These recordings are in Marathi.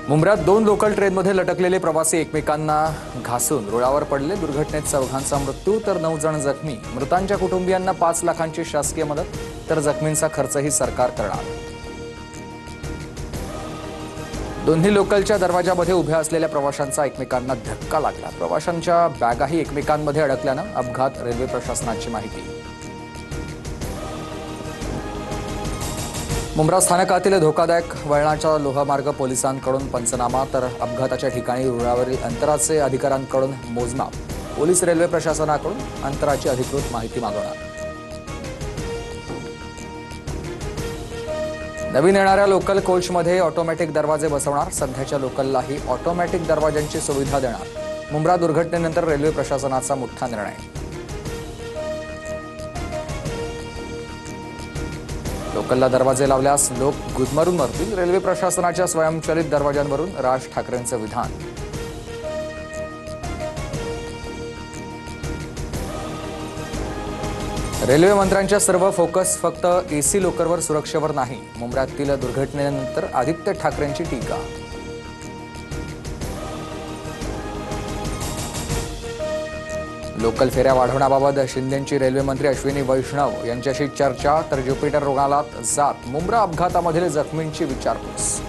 मुंबईत दोन लोकल ट्रेनमध्ये लटकलेले प्रवासी एकमेकांना घासून रुळावर पडले। दुर्घटनेत चौघांचा मृत्यू तर 9 जण जखमी। मृतांच्या कुटुंबियांना 5 लाखांची शासकीय मदत तर जखमींचा खर्चही सरकार करणार। दोन्ही लोकलच्या दरवाजामध्ये उभ्या असलेल्या प्रवाशांचा एकमेकांना धक्का लागला। प्रवाशांच्या बॅगाही एकमेकांमध्ये अडकल्यानं अपघात। रेल्वे प्रशासनाची माहिती। मुंब्रा स्थानकातील धोकादायक वळणाचा लोहमार्ग पोलिसांकडून पंचनामा तर अपघाताच्या ठिकाणी रुळावरील अंतराचे अधिकाऱ्यांकडून मोजमाप। पोलीस रेल्वे प्रशासनाकडून अंतराची अधिकृत माहिती मागवणार। नवीन येणाऱ्या लोकल कोचमध्ये ऑटोमॅटिक दरवाजे बसवणार। सध्याच्या लोकललाही ऑटोमॅटिक दरवाजांची सुविधा देणार। मुंब्रा दुर्घटनेनंतर रेल्वे प्रशासनाचा मोठा निर्णय। लोकलला दरवाजे लावल्यास लोक गुदमरून मरतील। रेल्वे प्रशासनाच्या स्वयंचलित दरवाजांवरून राज ठाकरेंचं विधान। रेल्वे मंत्र्यांच्या सर्व फोकस फक्त एसी लोकलवर सुरक्षेवर नाही। मुंब्र्यातील दुर्घटनेनंतर आदित्य ठाकरेंची टीका। लोकल फेऱ्या वाढवण्याबाबत शिंदेंची रेल्वे मंत्री अश्विनी वैष्णव यांच्याशी चर्चा तर ज्युपिटर रुग्णालयात जात मुंब्रा अपघातामधील जखमींची विचारपूस।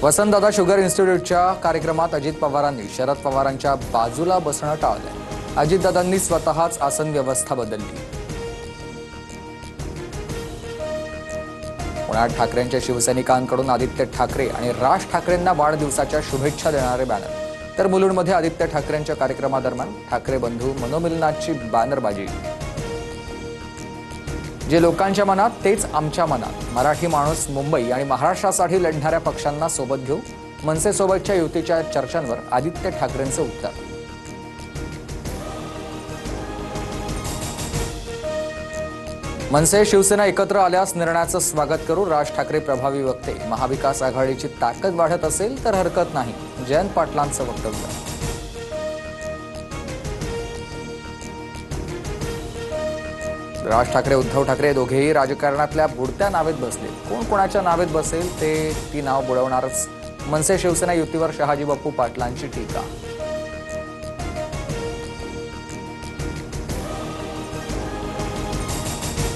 वसंतदादा शुगर इन्स्टिट्यूटच्या कार्यक्रमात अजित पवारांनी शरद पवारांच्या बाजूला बसणं टाळलं। अजितदादांनी स्वतःच आसन व्यवस्था बदलली। पुण्यात ठाकरेंच्या शिवसैनिकांकडून आदित्य ठाकरे आणि राज ठाकरेंना वाढदिवसाच्या शुभेच्छा देणारे बॅनर तर मुलुंडमध्ये आदित्य ठाकरेंच्या कार्यक्रमादरम्यान ठाकरे बंधू मनोमिलनाची बॅनरबाजी। जे लोकांच्या मनात तेच आमच्या मनात। मराठी माणूस मुंबई आणि महाराष्ट्रासाठी लढणाऱ्या पक्षांना सोबत घेऊ। मनसेसोबतच्या युतीच्या चर्चांवर आदित्य ठाकरेंचं उत्तर। मनसे शिवसेना एकत्र आल्यास निर्णयाचं स्वागत करू। राज ठाकरे प्रभावी वक्ते। महाविकास आघाडीची ताकद वाढत असेल तर हरकत नाही। जयंत पाटलांचं वक्तव्य। राज ठाकरे उद्धव ठाकरे दोघेही राजकारणातल्या बुडत्या नावेत बसले। कोण कोणाच्या नावेत बसेल ते ती नाव बुडवणारच। मनसे शिवसेना युतीवर शहाजी बापू पाटलांची टीका।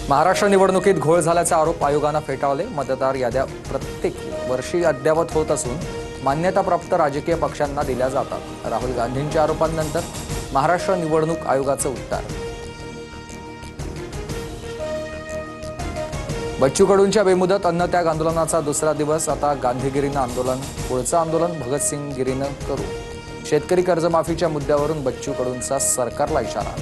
महाराष्ट्र निवडणुकीत घोळ झाल्याचा आरोप आयोगानं फेटाळले। मतदार याद्या प्रत्येक वर्षी अद्ययावत होत असून मान्यताप्राप्त राजकीय पक्षांना दिल्या जातात। राहुल गांधींच्या आरोपांनंतर महाराष्ट्र निवडणूक आयोगाचं उत्तर। बच्चू कडूंच्या बेमुदत अन्नत्याग आंदोलनाचा दुसरा दिवस। आता गांधीगिरीनं आंदोलन। पुढचं आंदोलन भगतसिंग गिरीनं करू। शेतकरी कर्जमाफीच्या मुद्द्यावरून बच्चू कडूंचा सरकारला इशारा।